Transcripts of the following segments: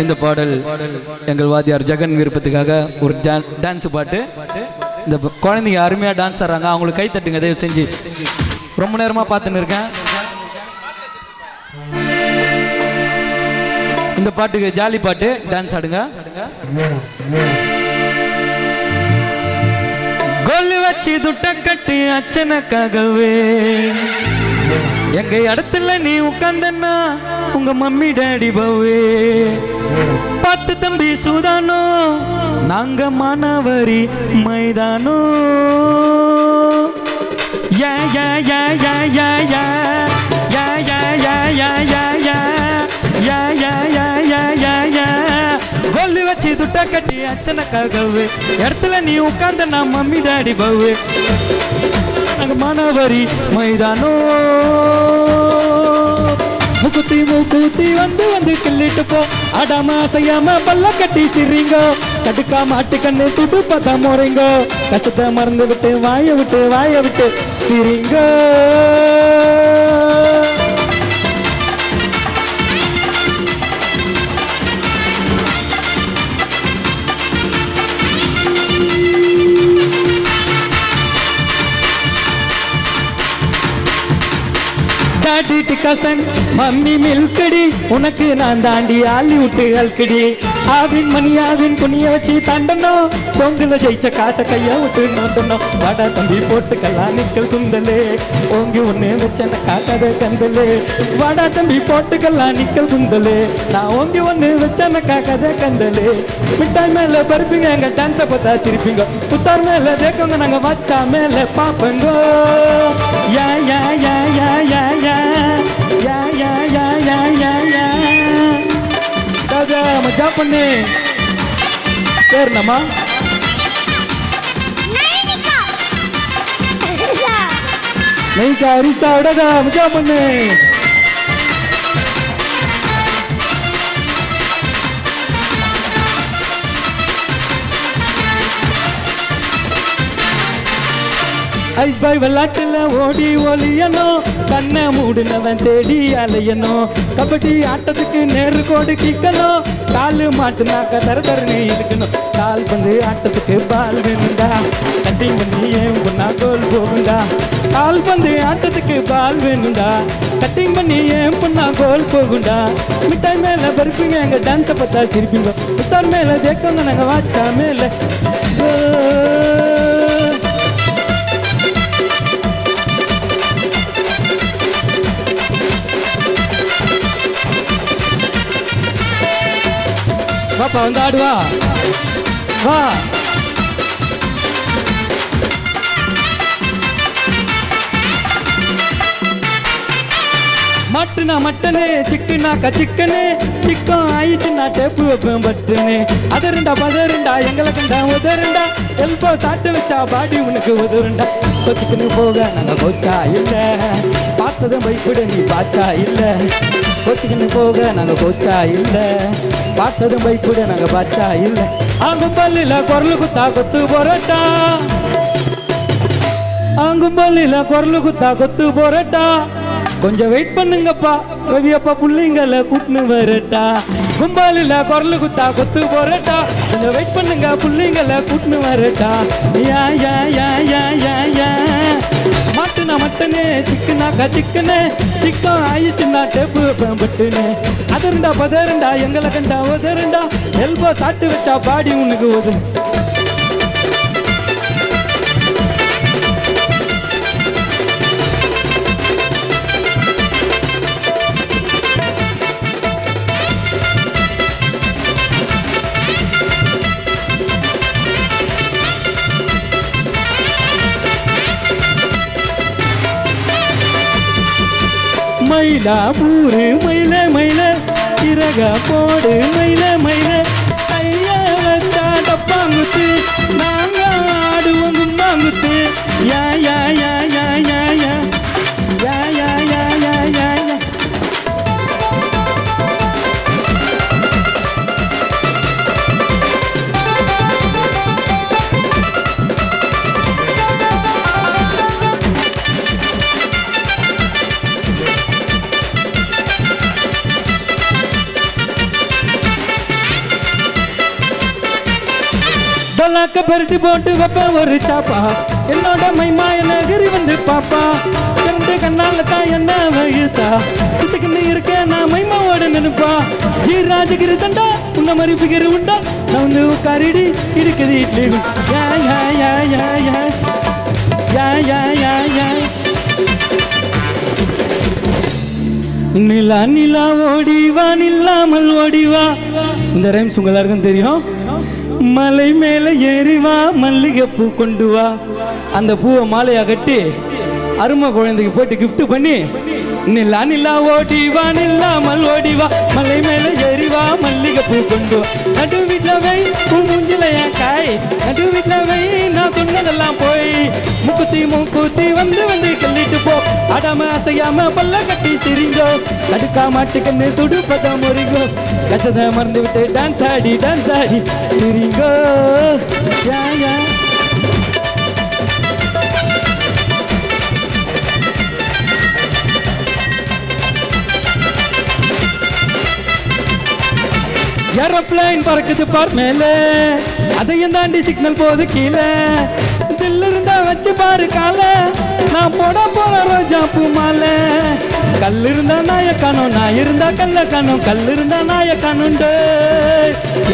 இந்த பாடல் எங்கள் வாத்தியார் ஜெகன் விருப்பத்துக்காக ஒரு டான்ஸ் பாட்டு. இந்த குழந்தைங்க அருமையாக டான்ஸ் ஆடுறாங்க, அவங்களுக்கு கை தட்டுங்க தயவு செஞ்சு. ரொம்ப நேரமாக பார்த்துன்னு இருக்கேன். இந்த பாட்டுக்கு ஜாலி பாட்டு, டான்ஸ் ஆடுங்க. கொல்லு வச்சு துட்ட கட்டு அச்சனக்காகவே எங்க இடத்துல நீ உட்கார்ந்தன்னா உங்க மம்மி டாடி பவே பத்து தம்பி சூதானோ நாங்க மானவரி மைதானோ யா யா யா யா யா யா யா யா யா யா யா யா யா யா யா யா யா யா கொல்லு வச்சு துட்ட கட்டி அச்சனக்காகவே இடத்துல நீ உட்கார்ந்தன்னா மம்மி டாடி பவே நாங்க மானவரி மைதானோ முக்குத்தி மூக்குத்தி வந்து வந்து கிள்ளிட்டு போ அடாம அசையாம பல்ல கட்டி சிரிங்க கடுக்கா மாட்டு கண்ணு துட்டு பார்த்தா முறைங்க கஷ்டத்தை மறந்து விட்டு வாய விட்டு சிரிங்க டாடி கசன் மம்மி மில்கடி உனக்கு நான் தாண்டி ஆளி விட்டு அல்கடி ஆவின் மணியாவின் குனிய வச்சு தாண்டனும் சொங்குல ஜெயிச்ச காசை கையா விட்டு நாண்டனும் வாடா தம்பி போட்டுக்கலாம் நிக்கல் குந்தலே ஓங்கி ஒண்ணு வச்சன காக்காத கந்தலே வாடா தம்பி போட்டுக்கலாம் நிக்கல் குந்தலே நான் ஓங்கி ஒண்ணு வச்சன காக்காத கந்தலே மிட்டாய் மேல பருப்பீங்க எங்க டான்ஸை பார்த்தா சிரிப்பீங்க புத்தார் மேல தேக்கங்க நாங்க வச்சா மேல பாப்பங்க யா யா யா யா யா யா யா யா யா யா யா யா தாதா மஜா பண்ணு பேர் நம்ம நைகா ரிசா உடதா மஜா பண்ணு ஐஸ் பாய் விளையாட்டுல ஓடி ஒலியனோ கண்ணை மூடினவன் தேடி அலையணும் கபடி ஆட்டத்துக்கு நேரு கோடு கிக்கணும் காலு மாட்டுனாக்க தரதரனே இருக்கணும் கால் பந்து ஆட்டத்துக்கு பால் வேணுண்டா கட்டிங் பண்ணி ஏன் பொண்ணா கோல் போகுண்டா கால் பந்து ஆட்டத்துக்கு பால் வேணுண்டா கட்டிங் பண்ணி ஏன் பொண்ணா கோல் போகுண்டா மிட்டாய் மேல பருப்பீங்க எங்க டான்ஸை பார்த்தா சிரிப்பீங்க புத்தார் மேல தேக்கங்க நாங்க வாச்சா மேல பாப்பா வந்து ஆடுவா வா மட்டுனா மட்டனு சிக்குனாக்கா சிக்கனு சிக்கம் ஆயிடுச்சுன்னா டேப்பு வைப்பேன் பட்டுனு அதருண்டா பதருண்டா எங்களை கண்டா உதருண்டா எல்போ சாட்டு வச்சா பாடி உனக்கு உதருண்டா கொச்சுக்குன்னு போக நாங்க கோச்சா இல்ல பார்த்ததும் பைப்பிட நீ பாச்சா இல்ல கொச்சுக்குன்னு போக நாங்க கோச்சா இல்ல பார்த்ததும் பைப்பிட நாங்க பாச்சா இல்ல ஆங்கும் பள்ளியில குரல் குத்தா கொத்து போறட்டா ஆங்கும் பள்ளியில குரல் குத்தா கொத்து போறட்டா கொஞ்சம் வெயிட் பண்ணுங்கப்பா ரவியப்பா புள்ளிங்களை கூட்டுன்னு வரட்டா கும்பாலில குரல் குத்தா கொத்து போறட்டா கொஞ்சம் வெயிட் பண்ணுங்க புள்ளிங்களை கூட்டுன்னு வரட்டா யா யா யா யா யா யா மாட்டுனா மட்டனு சிக்கனாக்கா சிக்கனு சிக்கம் ஆயிடுச்சுன்னா டேப்பு பட்டுனு அதருண்டா பதருண்டா எங்களை கண்டா உதருண்டா எல்போ சாட்டு வச்சா பாடி உனக்கு உதரு மயிலா பூரு மயில மயில இறக போடு மயில மயில ஐயா வச்சா டப்பாங்குத்து நாங்க ஆடுவோம் கும்பாங்குத்து யா யா யா யா யா யா யா யா யா யா யா யா மல்லாக்க பருட்டி போட்டு வைப்பேன் ஒரு சாப்பா என்னோட மைமா நகரி வந்து பாப்பா இரண்டு கண்ணால தான் என்ன வகித்தா சுத்துக்கின்னு இருக்க நான் மைமாவோட நினைப்பா ஜி ராஜகிரி தண்டா உன்ன மாதிரி பிகர் உண்டா நான் வந்து உட்காரிடி இருக்குது இட்லி யா யா யா யா யா யா யா யா யா நிலா நிலா ஓடிவா நில்லாமல் ஓடிவா இந்த ரைம்ஸ் உங்க எல்லாருக்கும் தெரியும் மலை மேல ஏறிவா மல்லிகை பூ கொண்டு வா அந்த பூவை மாலையா கட்டி அருமை குழந்தைக்கு போட்டு கிஃப்ட் பண்ணி நிலா நிலா ஓடிவா நில்லாமல் ஓடிவா மலை மேல ஏறிவா மல்லிகை பூ கொண்டு வா நடு வீட்டுல வை மூஞ்சில என் காய் நடு வீட்டுல வை நான் சொன்னதெல்லாம் போய் முக்குத்தி மூக்குத்தி வந்து வந்து கல்லிட்டு போ ஆடாம அசையாம பல்ல கட்டி சிரிங்கோ நடுக்கா மாட்டுக்கண்ணு துடுப்பத முறிங்கோ கசத மறந்து விட்டு டான்ஸ் ஆடி சிரிங்கோ யா யா ஏரோப்ளேன் பறக்குது பார் மேலே அதையும் தாண்டி சிக்னல் போது கீழே தில் இருந்தா வச்சு பாரு கால நான் போட போற ரோஜா பூ மாலை கல் இருந்தா நாய காணும் நான் இருந்தா கல்ல காணும் கல் இருந்தா நாய காணுண்டு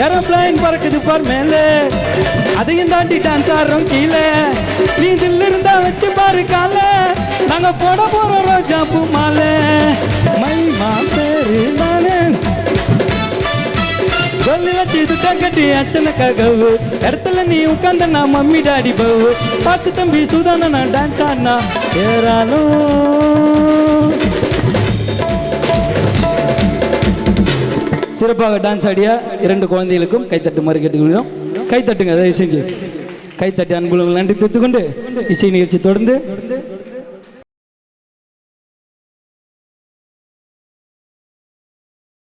ஏரோப்ளேன் பறக்குது பார் மேலே அதையும் தாண்டி டான்ஸ் ஆடுறோம் கீழே நீ தில் இருந்தா வச்சு பாரு கால நாங்க போட போற ரோஜா பூ மாலை மைமா பேரு நானே கட்டி அச்சனக்காகவு இடத்துல நீ உட்கார்ந்த நான் மம்மி டாடி பவு பார்த்து தம்பி சுதான நான் டான்ஸ் ஆடினா ஏறாலும் சிறப்பாக டான்ஸ் ஆடியா 2 குழந்தைகளுக்கும் கைத்தட்டு மாதிரி கேட்டுக்கொள்ளும் கைத்தட்டுங்க அதை செஞ்சு கைத்தட்டி அன்புள்ள நன்றி தெரிவித்துக்கொண்டு இசை நிகழ்ச்சி தொடர்ந்து